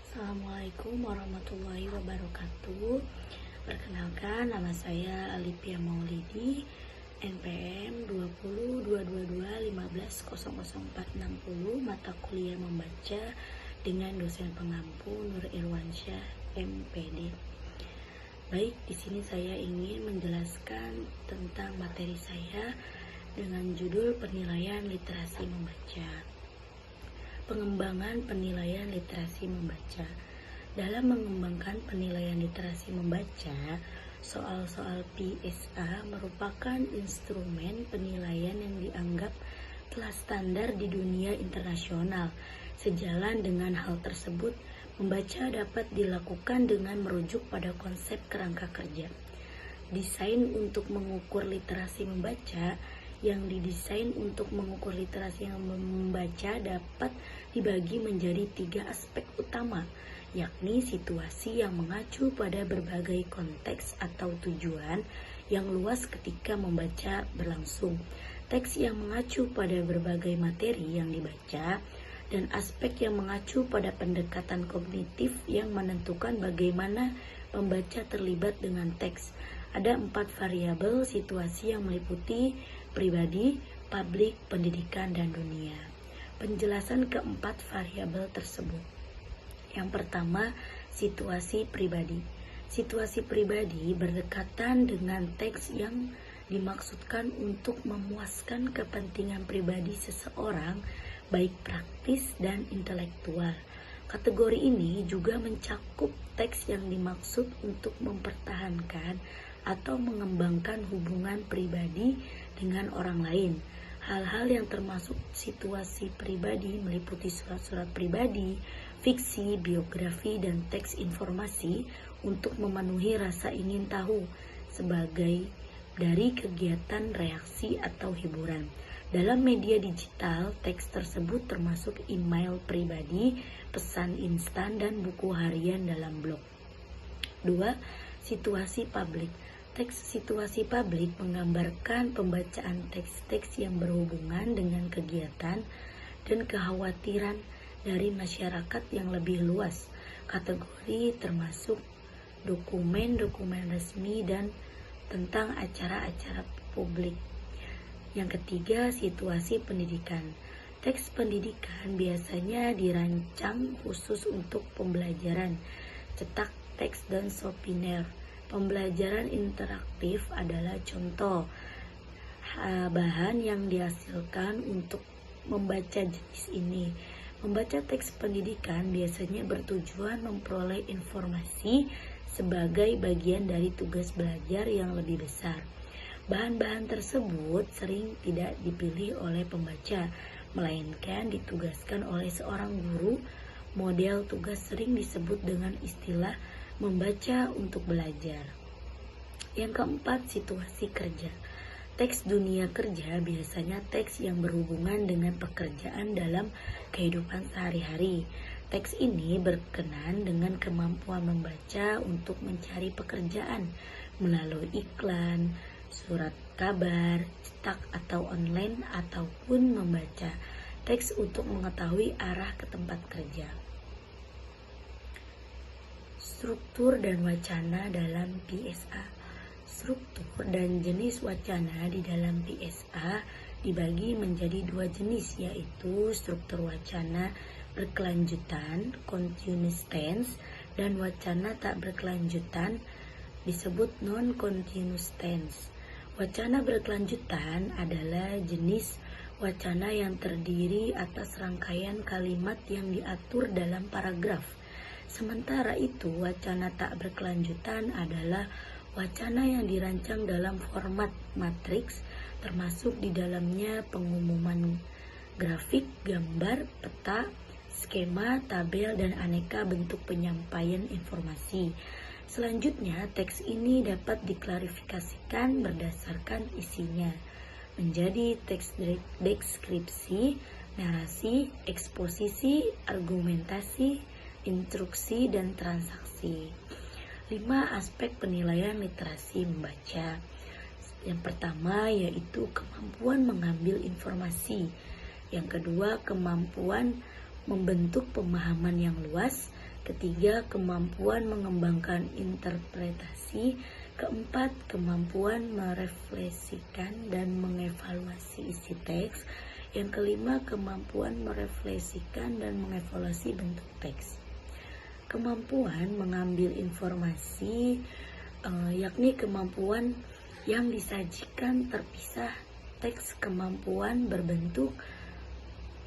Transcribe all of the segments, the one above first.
Assalamualaikum warahmatullahi wabarakatuh. Perkenalkan, nama saya Alipia Maulidi, NPM 202221500460, mata kuliah membaca dengan dosen pengampu Nur Irwansyah, MPD. Baik, di sini saya ingin menjelaskan tentang materi saya dengan judul penilaian literasi membaca. Pengembangan penilaian literasi membaca. Dalam mengembangkan penilaian literasi membaca, soal-soal PSA merupakan instrumen penilaian yang dianggap telah standar di dunia internasional. Sejalan dengan hal tersebut, membaca dapat dilakukan dengan merujuk pada konsep kerangka kerja. Desain untuk mengukur literasi membaca. Yang didesain untuk mengukur literasi yang membaca dapat dibagi menjadi 3 aspek utama, yakni situasi yang mengacu pada berbagai konteks atau tujuan yang luas ketika membaca berlangsung, teks yang mengacu pada berbagai materi yang dibaca, dan aspek yang mengacu pada pendekatan kognitif yang menentukan bagaimana pembaca terlibat dengan teks. Ada 4 variabel situasi yang meliputi pribadi, publik, pendidikan, dan dunia. Penjelasan keempat variabel tersebut. Yang pertama, situasi pribadi. Situasi pribadi berdekatan dengan teks yang dimaksudkan untuk memuaskan kepentingan pribadi seseorang, baik praktis dan intelektual. Kategori ini juga mencakup teks yang dimaksud untuk mempertahankan atau mengembangkan hubungan pribadi dengan orang lain. Hal-hal yang termasuk situasi pribadi meliputi surat-surat pribadi, fiksi, biografi, dan teks informasi untuk memenuhi rasa ingin tahu sebagai dari kegiatan reaksi atau hiburan. Dalam media digital, teks tersebut termasuk email pribadi, pesan instan, dan buku harian dalam blog. 2. Situasi publik. Teks situasi publik menggambarkan pembacaan teks-teks yang berhubungan dengan kegiatan dan kekhawatiran dari masyarakat yang lebih luas. Kategori termasuk dokumen-dokumen resmi dan tentang acara-acara publik. Yang ketiga, situasi pendidikan. Teks pendidikan biasanya dirancang khusus untuk pembelajaran, cetak teks dan sopiner. Pembelajaran interaktif adalah contoh bahan yang dihasilkan untuk membaca jenis ini. Membaca teks pendidikan biasanya bertujuan memperoleh informasi sebagai bagian dari tugas belajar yang lebih besar. Bahan-bahan tersebut sering tidak dipilih oleh pembaca, melainkan ditugaskan oleh seorang guru. Model tugas sering disebut dengan istilah membaca untuk belajar. Yang keempat, situasi kerja. Teks dunia kerja biasanya teks yang berhubungan dengan pekerjaan dalam kehidupan sehari-hari. Teks ini berkenan dengan kemampuan membaca untuk mencari pekerjaan melalui iklan, surat kabar, cetak atau online, ataupun membaca teks untuk mengetahui arah ke tempat kerja. Struktur dan wacana dalam PSA. Struktur dan jenis wacana di dalam PSA dibagi menjadi 2 jenis, yaitu struktur wacana berkelanjutan (continuous tense) dan wacana tak berkelanjutan disebut non-continuous tense. Wacana berkelanjutan adalah jenis wacana yang terdiri atas rangkaian kalimat yang diatur dalam paragraf. Sementara itu, wacana tak berkelanjutan adalah wacana yang dirancang dalam format matriks, termasuk di dalamnya pengumuman grafik, gambar, peta, skema, tabel, dan aneka bentuk penyampaian informasi. Selanjutnya, teks ini dapat diklarifikasikan berdasarkan isinya menjadi teks deskripsi, narasi, eksposisi, argumentasi, instruksi, dan transaksi. 5 aspek penilaian literasi membaca. Yang pertama yaitu kemampuan mengambil informasi. Yang kedua, kemampuan membentuk pemahaman yang luas. Ketiga, kemampuan mengembangkan interpretasi. Keempat, kemampuan merefleksikan dan mengevaluasi isi teks. Yang kelima, kemampuan merefleksikan dan mengevaluasi bentuk teks. Kemampuan mengambil informasi, yakni kemampuan yang disajikan terpisah teks, kemampuan berbentuk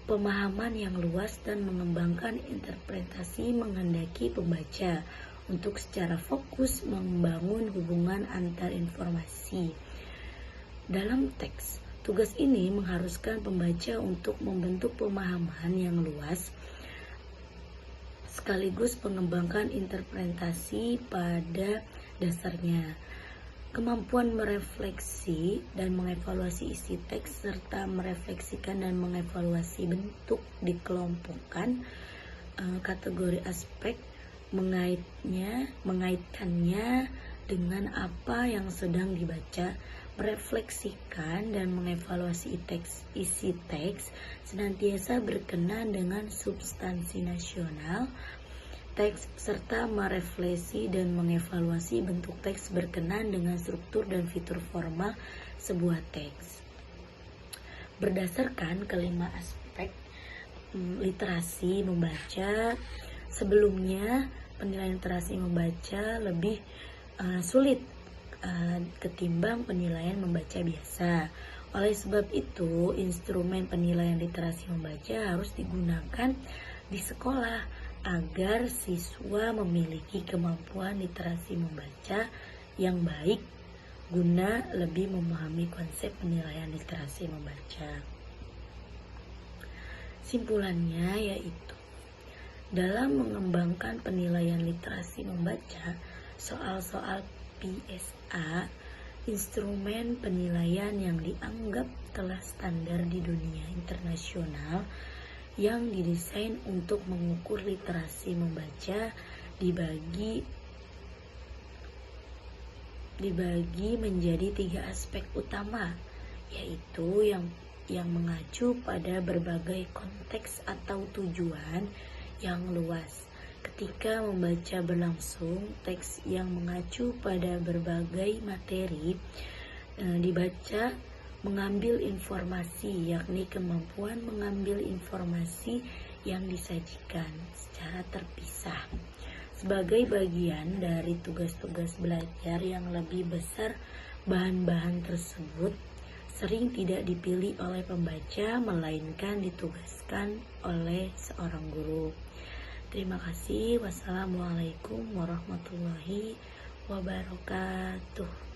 pemahaman yang luas dan mengembangkan interpretasi menghendaki pembaca untuk secara fokus membangun hubungan antar informasi. Dalam teks, tugas ini mengharuskan pembaca untuk membentuk pemahaman yang luas sekaligus mengembangkan interpretasi pada dasarnya. Kemampuan merefleksi dan mengevaluasi isi teks serta merefleksikan dan mengevaluasi bentuk dikelompokkan kategori aspek mengaitkannya dengan apa yang sedang dibaca. Merefleksikan dan mengevaluasi isi teks senantiasa berkenan dengan substansi nasional teks serta merefleksi dan mengevaluasi bentuk teks berkenan dengan struktur dan fitur formal sebuah teks. Berdasarkan kelima aspek literasi membaca, sebelumnya penilaian literasi membaca lebih sulit ketimbang penilaian membaca biasa. Oleh sebab itu, instrumen penilaian literasi membaca harus digunakan di sekolah agar siswa memiliki kemampuan literasi membaca yang baik guna lebih memahami konsep penilaian literasi membaca. Simpulannya yaitu, dalam mengembangkan penilaian literasi membaca, soal-soal PSA, instrumen penilaian yang dianggap telah standar di dunia internasional yang didesain untuk mengukur literasi membaca dibagi menjadi 3 aspek utama, yaitu yang mengacu pada berbagai konteks atau tujuan yang luas. Ketika membaca berlangsung, teks yang mengacu pada berbagai materi dibaca mengambil informasi, yakni kemampuan mengambil informasi yang disajikan secara terpisah. Sebagai bagian dari tugas-tugas belajar yang lebih besar, bahan-bahan tersebut sering tidak dipilih oleh pembaca, melainkan ditugaskan oleh seorang guru. Terima kasih. Wassalamualaikum warahmatullahi wabarakatuh.